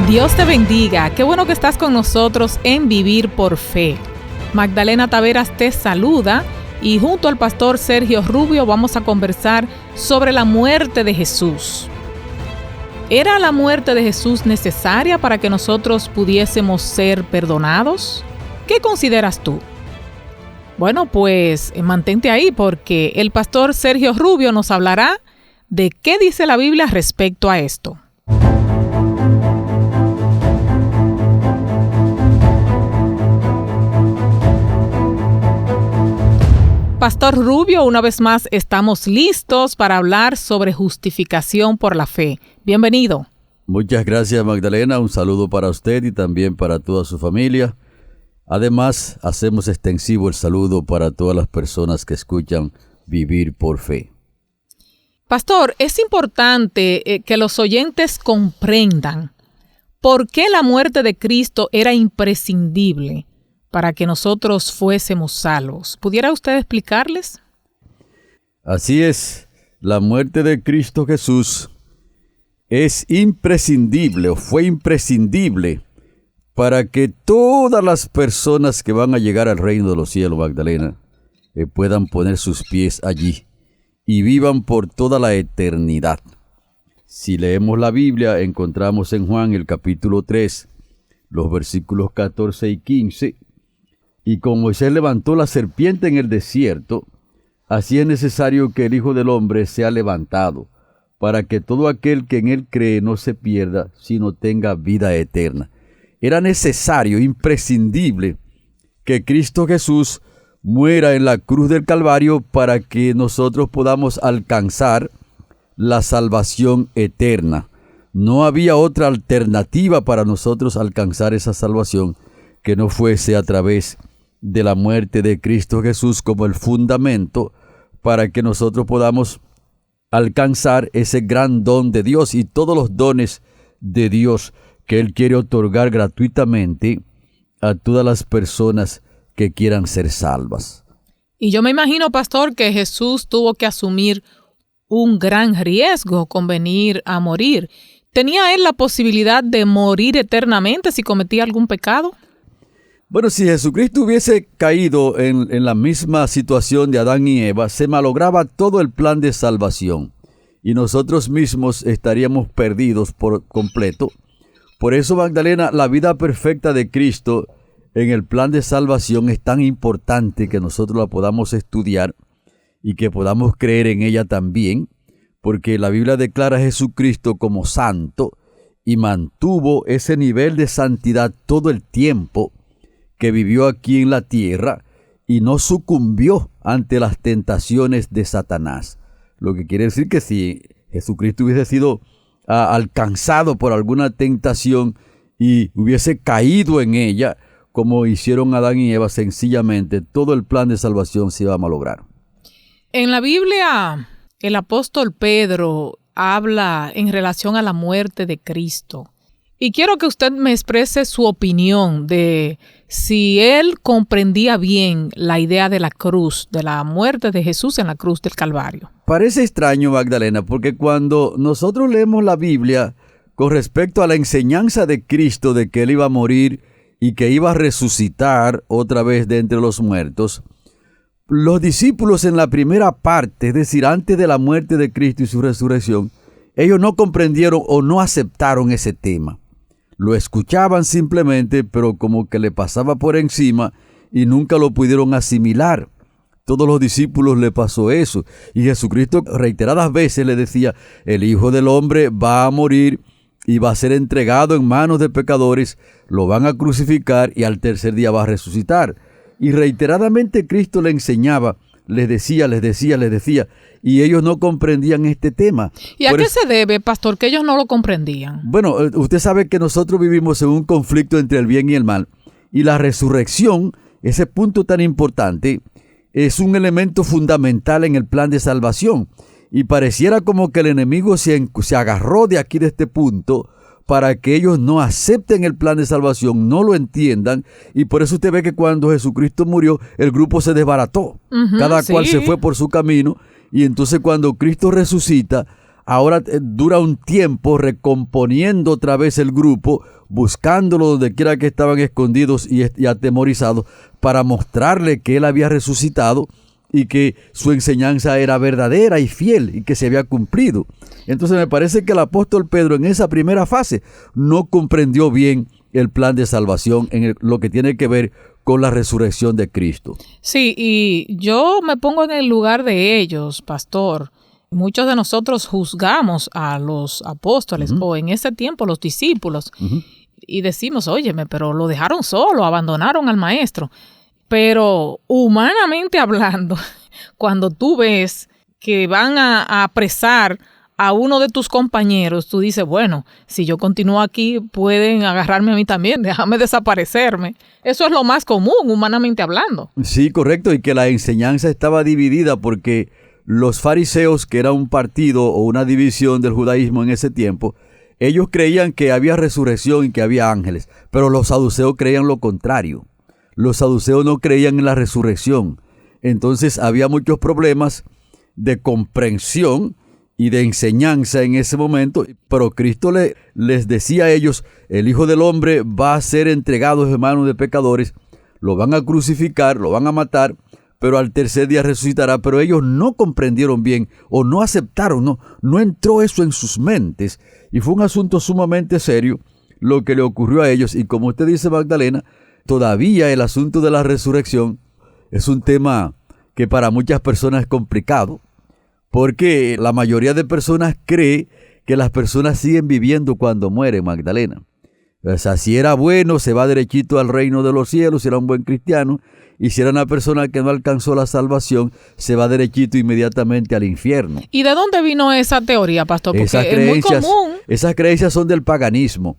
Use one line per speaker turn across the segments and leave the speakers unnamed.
Dios te bendiga. Qué bueno que estás con nosotros en Vivir por Fe. Magdalena Taveras te saluda y junto al pastor Sergio Rubio vamos a conversar sobre la muerte de Jesús. ¿Era la muerte de Jesús necesaria para que nosotros pudiésemos ser perdonados? ¿Qué consideras tú? Bueno, pues mantente ahí porque el pastor Sergio Rubio nos hablará de qué dice la Biblia respecto a esto. Pastor Rubio, una vez más estamos listos para hablar sobre justificación por la fe. Bienvenido.
Muchas gracias, Magdalena. Un saludo para usted y también para toda su familia. Además, hacemos extensivo el saludo para todas las personas que escuchan Vivir por Fe.
Pastor, es importante que los oyentes comprendan por qué la muerte de Cristo era imprescindible para que nosotros fuésemos salvos. ¿Pudiera usted explicarles?
Así es, la muerte de Cristo Jesús es imprescindible o fue imprescindible para que todas las personas que van a llegar al reino de los cielos, Magdalena, puedan poner sus pies allí y vivan por toda la eternidad. Si leemos la Biblia, encontramos en Juan el capítulo 3, los versículos 14 y 15, y como Moisés levantó la serpiente en el desierto, así es necesario que el Hijo del Hombre sea levantado, para que todo aquel que en él cree no se pierda, sino tenga vida eterna. Era necesario, imprescindible, que Cristo Jesús muera en la cruz del Calvario para que nosotros podamos alcanzar la salvación eterna. No había otra alternativa para nosotros alcanzar esa salvación que no fuese a través de la muerte de Cristo Jesús como el fundamento para que nosotros podamos alcanzar ese gran don de Dios y todos los dones de Dios que Él quiere otorgar gratuitamente a todas las personas que quieran ser salvas.
Y yo me imagino, pastor, que Jesús tuvo que asumir un gran riesgo con venir a morir. ¿Tenía Él la posibilidad de morir eternamente si cometía algún pecado?
Bueno, si Jesucristo hubiese caído en la misma situación de Adán y Eva, se malograba todo el plan de salvación y nosotros mismos estaríamos perdidos por completo. Por eso, Magdalena, la vida perfecta de Cristo en el plan de salvación es tan importante que nosotros la podamos estudiar y que podamos creer en ella también, porque la Biblia declara a Jesucristo como santo y mantuvo ese nivel de santidad todo el tiempo que vivió aquí en la tierra y no sucumbió ante las tentaciones de Satanás. Lo que quiere decir que si Jesucristo hubiese sido alcanzado por alguna tentación y hubiese caído en ella, como hicieron Adán y Eva, sencillamente todo el plan de salvación se iba a malograr.
En la Biblia, el apóstol Pedro habla en relación a la muerte de Cristo. Y quiero que usted me exprese su opinión de si él comprendía bien la idea de la cruz, de la muerte de Jesús en la cruz del Calvario.
Parece extraño, Magdalena, porque cuando nosotros leemos la Biblia con respecto a la enseñanza de Cristo de que Él iba a morir y que iba a resucitar otra vez de entre los muertos, los discípulos en la primera parte, es decir, antes de la muerte de Cristo y su resurrección, ellos no comprendieron o no aceptaron ese tema. Lo escuchaban simplemente, pero como que le pasaba por encima y nunca lo pudieron asimilar. Todos los discípulos le pasó eso. Y Jesucristo reiteradas veces le decía, el Hijo del Hombre va a morir y va a ser entregado en manos de pecadores, lo van a crucificar y al tercer día va a resucitar. Y reiteradamente Cristo le enseñaba, les decía, y ellos no comprendían este tema.
¿Y a qué se debe, pastor, que ellos no lo comprendían?
Bueno, usted sabe que nosotros vivimos en un conflicto entre el bien y el mal, y la resurrección, ese punto tan importante, es un elemento fundamental en el plan de salvación, y pareciera como que el enemigo se agarró de aquí, de este punto, para que ellos no acepten el plan de salvación, no lo entiendan, y por eso usted ve que cuando Jesucristo murió, el grupo se desbarató, cada cual se fue por su camino, y entonces cuando Cristo resucita, ahora dura un tiempo recomponiendo otra vez el grupo, buscándolo donde quiera que estaban escondidos y atemorizados, para mostrarle que él había resucitado y que su enseñanza era verdadera y fiel y que se había cumplido. Entonces me parece que el apóstol Pedro en esa primera fase no comprendió bien el plan de salvación en lo que tiene que ver con la resurrección de Cristo.
Sí, y yo me pongo en el lugar de ellos, pastor. Muchos de nosotros juzgamos a los apóstoles o en ese tiempo los discípulos y decimos, óyeme, pero lo dejaron solo, abandonaron al maestro. Pero humanamente hablando, cuando tú ves que van a apresar a uno de tus compañeros, tú dices, bueno, si yo continúo aquí, pueden agarrarme a mí también, déjame desaparecerme. Eso es lo más común, humanamente hablando.
Sí, correcto, y que la enseñanza estaba dividida porque los fariseos, que era un partido o una división del judaísmo en ese tiempo, ellos creían que había resurrección y que había ángeles, pero los saduceos creían lo contrario. Los saduceos no creían en la resurrección. Entonces había muchos problemas de comprensión y de enseñanza en ese momento, pero Cristo les decía a ellos, el Hijo del Hombre va a ser entregado en manos de pecadores, lo van a crucificar, lo van a matar, pero al tercer día resucitará. Pero ellos no comprendieron bien o no aceptaron, no entró eso en sus mentes, y fue un asunto sumamente serio lo que le ocurrió a ellos. Y como usted dice, Magdalena, todavía el asunto de la resurrección es un tema que para muchas personas es complicado, porque la mayoría de personas cree que las personas siguen viviendo cuando mueren, Magdalena. O sea, si era bueno, se va derechito al reino de los cielos, si era un buen cristiano, y si era una persona que no alcanzó la salvación, se va derechito inmediatamente al infierno.
¿Y de dónde vino esa teoría, pastor? Porque es muy común.
Esas creencias son del paganismo,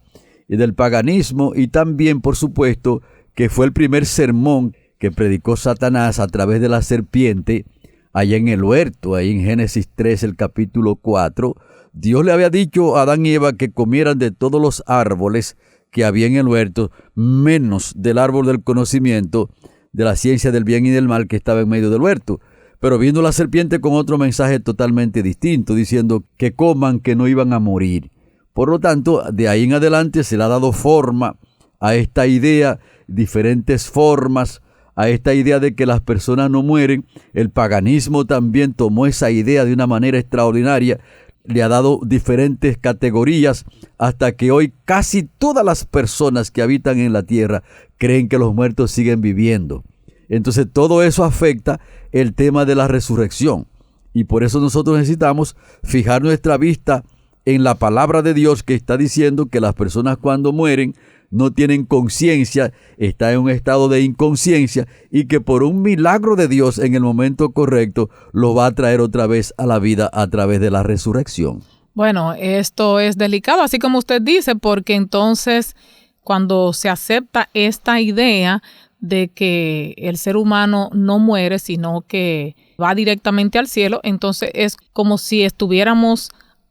y también, por supuesto, que fue el primer sermón que predicó Satanás a través de la serpiente, allá en el huerto, ahí en Génesis 3, el capítulo 4, Dios le había dicho a Adán y Eva que comieran de todos los árboles que había en el huerto, menos del árbol del conocimiento de la ciencia del bien y del mal que estaba en medio del huerto. Pero vino la serpiente con otro mensaje totalmente distinto, diciendo que coman, que no iban a morir. Por lo tanto, de ahí en adelante se le ha dado forma a esta idea, diferentes formas, a esta idea de que las personas no mueren. El paganismo también tomó esa idea de una manera extraordinaria, le ha dado diferentes categorías, hasta que hoy casi todas las personas que habitan en la tierra creen que los muertos siguen viviendo. Entonces todo eso afecta el tema de la resurrección, y por eso nosotros necesitamos fijar nuestra vista en la palabra de Dios, que está diciendo que las personas cuando mueren no tienen conciencia, está en un estado de inconsciencia, y que por un milagro de Dios en el momento correcto lo va a traer otra vez a la vida a través de la resurrección.
Bueno, esto es delicado, así como usted dice, porque entonces cuando se acepta esta idea de que el ser humano no muere, sino que va directamente al cielo, entonces es como si estuviéramos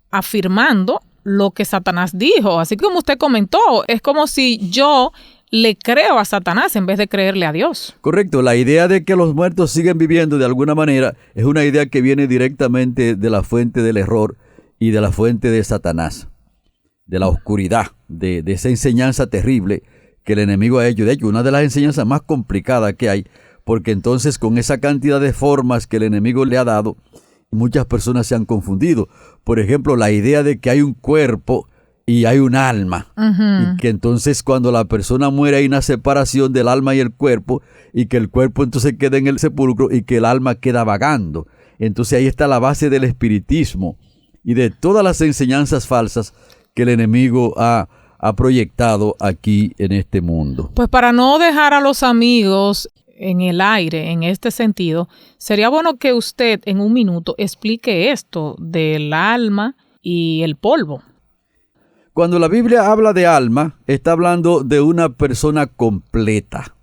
afirmando lo que Satanás dijo. Así como usted comentó, es como si yo le creo a Satanás en vez de creerle a Dios.
Correcto, la idea de que los muertos siguen viviendo de alguna manera es una idea que viene directamente de la fuente del error y de la fuente de Satanás, de la oscuridad, de esa enseñanza terrible que el enemigo ha hecho. De hecho, una de las enseñanzas más complicadas que hay, porque entonces con esa cantidad de formas que el enemigo le ha dado, muchas personas se han confundido. Por ejemplo, la idea de que hay un cuerpo y hay un alma, y que entonces cuando la persona muere hay una separación del alma y el cuerpo, y que el cuerpo entonces queda en el sepulcro y que el alma queda vagando. Entonces ahí está la base del espiritismo y de todas las enseñanzas falsas que el enemigo ha proyectado aquí en este mundo.
Pues para no dejar a los amigos en el aire en este sentido, sería bueno que usted en un minuto explique esto del alma y el polvo.
Cuando la Biblia habla de alma, está hablando de una persona completa.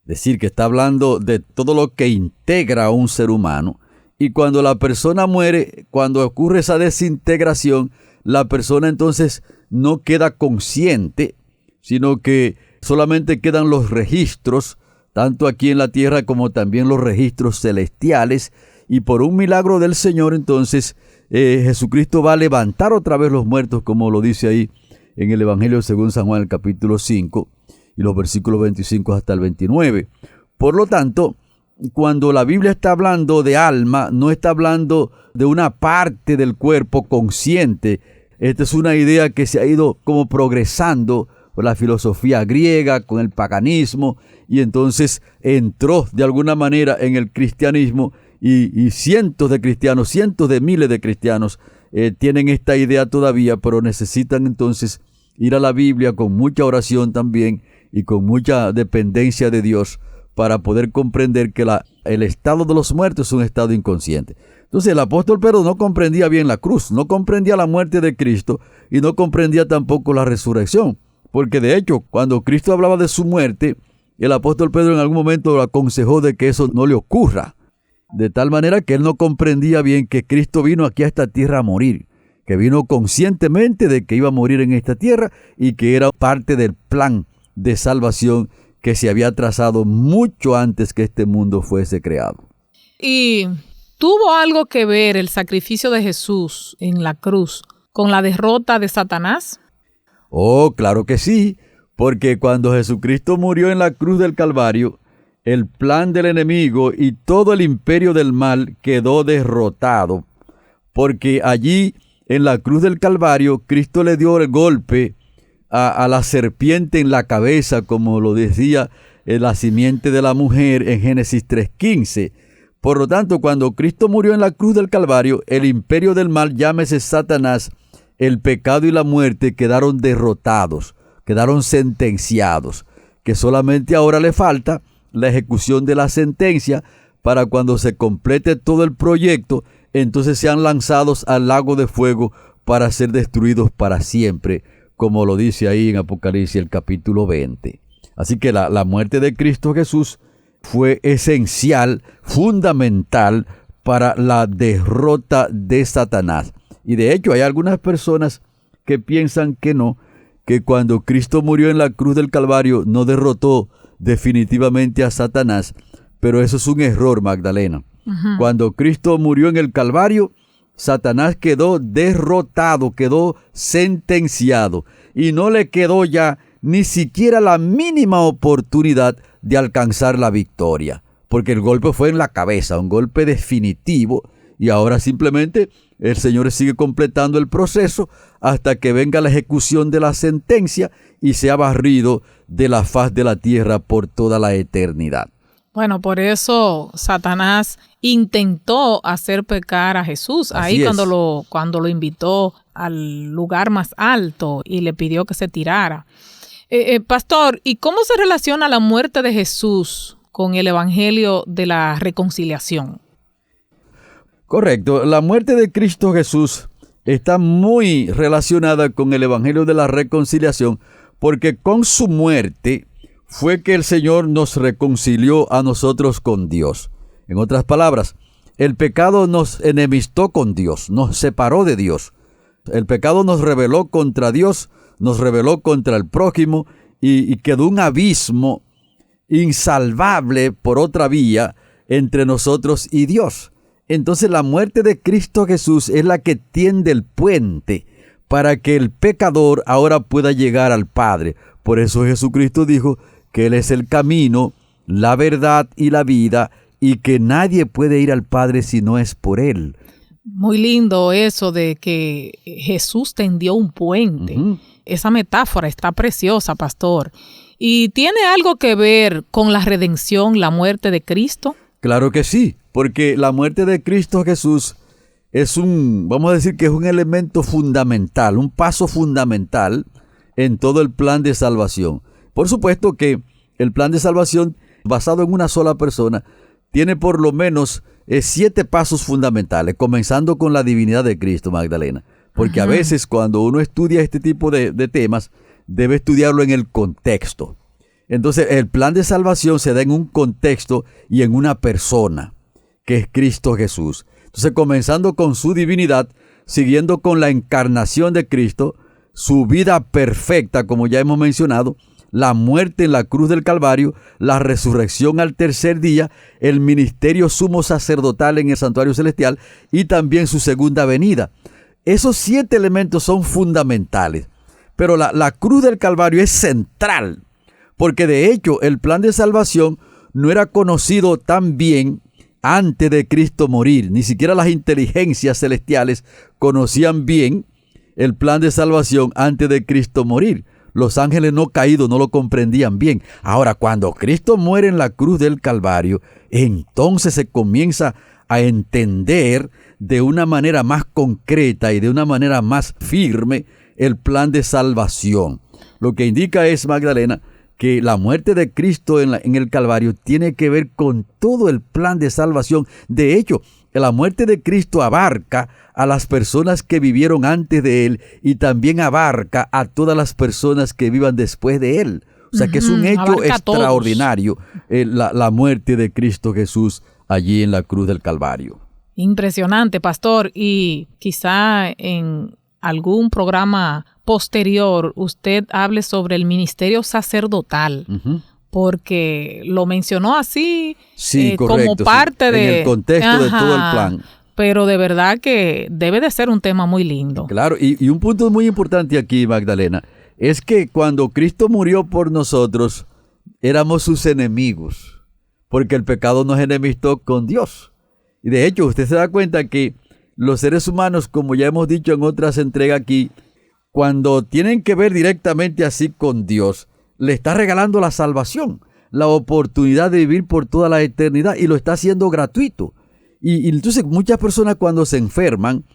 Es decir, que está hablando de todo lo que integra a un ser humano. Y cuando la persona muere, cuando ocurre esa desintegración, la persona entonces no queda consciente, sino que solamente quedan los registros, tanto aquí en la tierra como también los registros celestiales, y por un milagro del Señor entonces Jesucristo va a levantar otra vez los muertos, como lo dice ahí en el Evangelio según San Juan, el capítulo 5, y los versículos 25 hasta el 29. Por lo tanto, cuando la Biblia está hablando de alma, no está hablando de una parte del cuerpo consciente. Esta es una idea que se ha ido como progresando por la filosofía griega, con el paganismo, y entonces entró de alguna manera en el cristianismo, y cientos de cristianos, cientos de miles de cristianos tienen esta idea todavía, pero necesitan entonces ir a la Biblia con mucha oración también y con mucha dependencia de Dios para poder comprender que el estado de los muertos es un estado inconsciente. Entonces el apóstol Pedro no comprendía bien la cruz, no comprendía la muerte de Cristo y no comprendía tampoco la resurrección, porque de hecho cuando Cristo hablaba de su muerte, el apóstol Pedro en algún momento lo aconsejó de que eso no le ocurra, de tal manera que él no comprendía bien que Cristo vino aquí a esta tierra a morir, que vino conscientemente de que iba a morir en esta tierra y que era parte del plan de salvación que se había trazado mucho antes que este mundo fuese creado.
¿Y tuvo algo que ver el sacrificio de Jesús en la cruz con la derrota de Satanás?
Oh, claro que sí, porque cuando Jesucristo murió en la cruz del Calvario, el plan del enemigo y todo el imperio del mal quedó derrotado, porque allí en la cruz del Calvario Cristo le dio el golpe a la serpiente en la cabeza, como lo decía la simiente de la mujer en Génesis 3:15. Por lo tanto, cuando Cristo murió en la cruz del Calvario, el imperio del mal, llámese Satanás, el pecado y la muerte, quedaron derrotados, quedaron sentenciados, que solamente ahora le falta la ejecución de la sentencia para cuando se complete todo el proyecto, entonces sean lanzados al lago de fuego para ser destruidos para siempre, como lo dice ahí en Apocalipsis el capítulo 20. Así que la muerte de Cristo Jesús fue esencial, fundamental para la derrota de Satanás. Y de hecho hay algunas personas que piensan que no, que cuando Cristo murió en la cruz del Calvario no derrotó definitivamente a Satanás, pero eso es un error, Magdalena. Uh-huh. Cuando Cristo murió en el Calvario, Satanás quedó derrotado, quedó sentenciado y no le quedó ya ni siquiera la mínima oportunidad de alcanzar la victoria, porque el golpe fue en la cabeza, un golpe definitivo, y ahora simplemente el Señor sigue completando el proceso hasta que venga la ejecución de la sentencia y sea barrido de la faz de la tierra por toda la eternidad.
Bueno, por eso Satanás intentó hacer pecar a Jesús. Ahí cuando lo invitó al lugar más alto y le pidió que se tirara. Pastor, ¿y cómo se relaciona la muerte de Jesús con el Evangelio de la reconciliación?
Correcto. La muerte de Cristo Jesús está muy relacionada con el Evangelio de la reconciliación, porque con su muerte fue que el Señor nos reconcilió a nosotros con Dios. En otras palabras, el pecado nos enemistó con Dios, nos separó de Dios. El pecado nos rebeló contra Dios, nos rebeló contra el prójimo y quedó un abismo insalvable por otra vía entre nosotros y Dios. Entonces la muerte de Cristo Jesús es la que tiende el puente para que el pecador ahora pueda llegar al Padre. Por eso Jesucristo dijo que Él es el camino, la verdad y la vida, y que nadie puede ir al Padre si no es por Él.
Muy lindo eso de que Jesús tendió un puente. Uh-huh. Esa metáfora está preciosa, pastor. ¿Y tiene algo que ver con la redención, la muerte de Cristo?
Claro que sí, porque la muerte de Cristo Jesús es vamos a decir que es un elemento fundamental, un paso fundamental en todo el plan de salvación. Por supuesto que el plan de salvación, basado en una sola persona, tiene por lo menos 7 pasos fundamentales, comenzando con la divinidad de Cristo, Magdalena. Porque a veces cuando uno estudia este tipo de temas, debe estudiarlo en el contexto. Entonces, el plan de salvación se da en un contexto y en una persona, que es Cristo Jesús. Entonces, comenzando con su divinidad, siguiendo con la encarnación de Cristo, su vida perfecta, como ya hemos mencionado, la muerte en la cruz del Calvario, la resurrección al tercer día, el ministerio sumo sacerdotal en el santuario celestial y también su segunda venida. Esos 7 elementos son fundamentales, pero la cruz del Calvario es central, porque de hecho el plan de salvación no era conocido tan bien antes de Cristo morir. Ni siquiera las inteligencias celestiales conocían bien el plan de salvación antes de Cristo morir. Los ángeles no caídos no lo comprendían bien. Ahora, cuando Cristo muere en la cruz del Calvario, entonces se comienza a entender de una manera más concreta y de una manera más firme el plan de salvación. Lo que indica es, Magdalena, que la muerte de Cristo en el Calvario tiene que ver con todo el plan de salvación. De hecho, la muerte de Cristo abarca a las personas que vivieron antes de Él y también abarca a todas las personas que vivan después de Él. O sea que es un hecho extraordinario la muerte de Cristo Jesús allí en la cruz del Calvario.
Impresionante, pastor. Y quizá en algún programa posterior usted hable sobre el ministerio sacerdotal. Porque lo mencionó así,
sí, correcto, como parte de... en el contexto de todo el plan.
Pero de verdad que debe de ser un tema muy lindo.
Claro, y un punto muy importante aquí, Magdalena, es que cuando Cristo murió por nosotros, éramos sus enemigos, porque el pecado nos enemistó con Dios. Y de hecho, usted se da cuenta que los seres humanos, como ya hemos dicho en otras entregas aquí, cuando tienen que ver directamente así con Dios, le está regalando la salvación, la oportunidad de vivir por toda la eternidad, y lo está haciendo gratuito. Y entonces muchas personas cuando se enferman,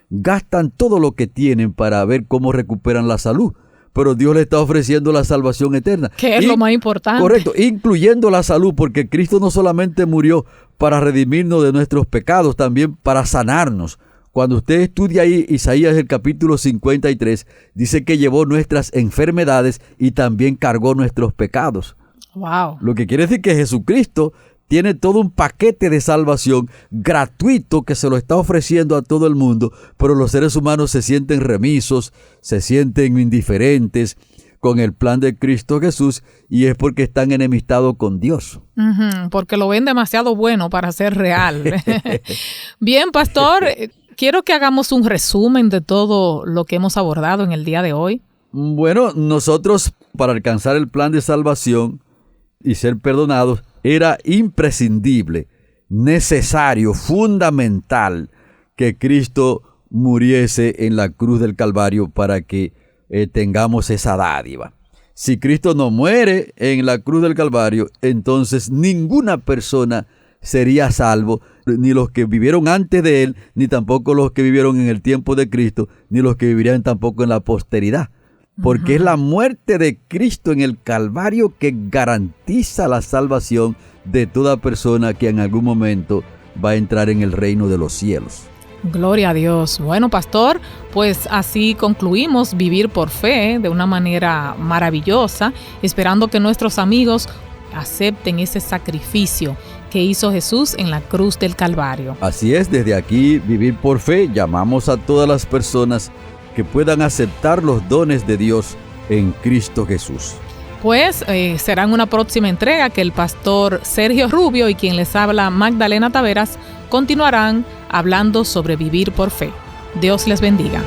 gastan todo lo que tienen para ver cómo recuperan la salud. Pero Dios le está ofreciendo la salvación eterna.
Que es lo más importante.
Correcto, incluyendo la salud, porque Cristo no solamente murió para redimirnos de nuestros pecados, también para sanarnos. Cuando usted estudia ahí Isaías el capítulo 53, dice que llevó nuestras enfermedades y también cargó nuestros pecados.
Wow.
Lo que quiere decir que Jesucristo tiene todo un paquete de salvación gratuito que se lo está ofreciendo a todo el mundo, pero los seres humanos se sienten remisos, se sienten indiferentes con el plan de Cristo Jesús, y es porque están enemistados con Dios.
Porque lo ven demasiado bueno para ser real. Bien, pastor, quiero que hagamos un resumen de todo lo que hemos abordado en el día de hoy.
Bueno, nosotros, para alcanzar el plan de salvación y ser perdonados, era imprescindible, necesario, fundamental que Cristo muriese en la cruz del Calvario para que tengamos esa dádiva. Si Cristo no muere en la cruz del Calvario, entonces ninguna persona sería salvo, ni los que vivieron antes de Él, ni tampoco los que vivieron en el tiempo de Cristo, ni los que vivirían tampoco en la posteridad. Porque es la muerte de Cristo en el Calvario que garantiza la salvación de toda persona que en algún momento va a entrar en el reino de los cielos.
Gloria a Dios. Bueno, pastor, pues así concluimos Vivir por Fe de una manera maravillosa, esperando que nuestros amigos acepten ese sacrificio que hizo Jesús en la cruz del Calvario.
Así es, desde aquí, Vivir por Fe, llamamos a todas las personas que puedan aceptar los dones de Dios en Cristo Jesús.
Pues será en una próxima entrega que el pastor Sergio Rubio y quien les habla, Magdalena Taveras, continuarán hablando sobre Vivir por Fe. Dios les bendiga.